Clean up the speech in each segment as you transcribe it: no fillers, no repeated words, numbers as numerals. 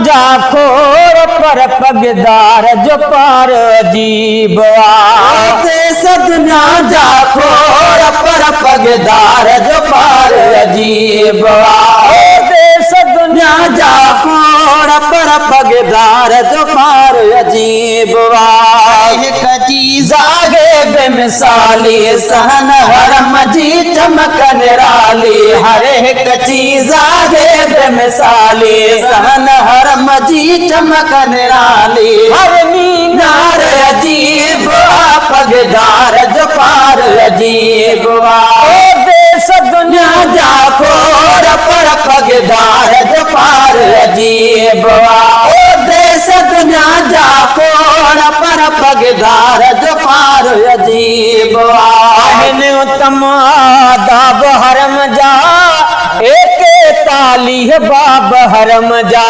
जा खोर पर पगदार जो पार अजीब देश दुनिया जा खोर पर पगदार जो पार अजीब देश दुनिया जा खोर पर पगदार जो पार अजीब एक चीज आगे बेमिसाली सहन हरम जी चमक निराली हर एक चीज आगे बेमिसाली सहन हरम जी चमक निराली हर मीनार अजीब पगदार जो पार अजीब देश दुनिया जा खोर पर पगदार जो पार अजीब देश दुनिया जा खोर पर पगदार जो पार अजीब उत्तम आदाब हरम जा एक ताली बाब हरम जा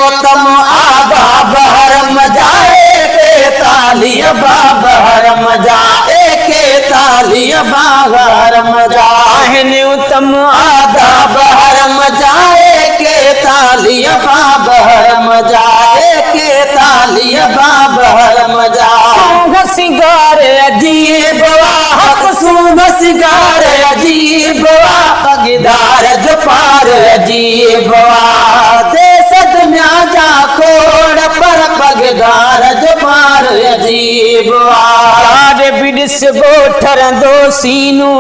उत्तम आदाब हरम जा एक ताली बाब हरम जा एक ताली बाब हरम जा उत्तम आदाब हरम जा एक ताली बाब हरम जा एक ताली बाब हरम जा सिंगार अजीब सूब सिंगार अजीब पगदार जो पार अजीब देश दुनिया जा खोड़ पर पगदार जो पार अजीब बिड़स गोठर दो सीनो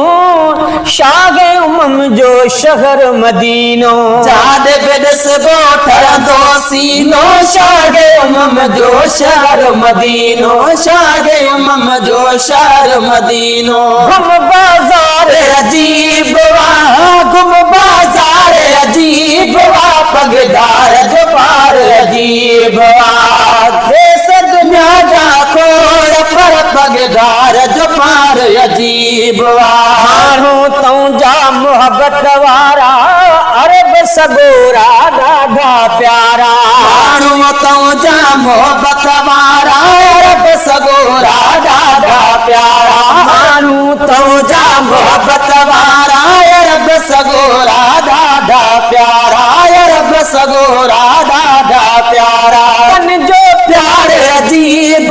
शागे उमम जो शहर मदीनो चाद बिड़स गोठर दो सीनो शागे उमम जो शहर मदीनो शागे उमम जो शहर मदीनो गुम बाजार अजीब गुम बाजार अजीब पगदार जो पार अजीब देश दुनिया जा खोड़ पर पगदार जो पार अजीब तो जा मोहब्बत वारा अरब सगोरा ॾाढा प्यारा तो जा मोहब्बत वारा अरब सगोरा ॾाढा प्यारा तो जा मोहब्बत वारा अरब सगोरा ॾाढा प्यारा अरब सगोरा ॾाढा प्यारा तन जो प्यार अजीब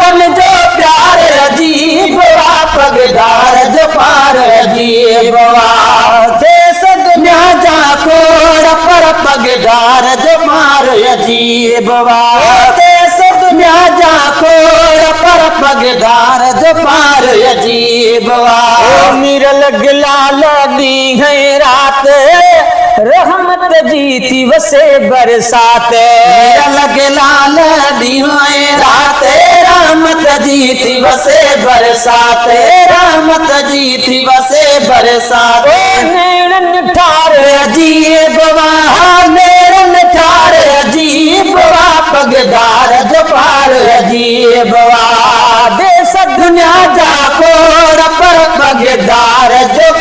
तन जो प्यार अजीब पगदार जो पार अजीब देश दुनिया जा खोड़ पर पगदार जो पार अजीब देश दुनिया जा खोड़ पर पगदार जो पार अजीब मिरल गिलाल दी है रात रहमत जीती वसे बरसात मिरल गिलाल दी है रात रहमत जीती वसे बरसात रहमत जीती वसे बरसात नेरन ठार अजीब नेरन ठार अजीब पगदार जो पार अजीब देश दुनिया जा खोड़ पर पगदार जो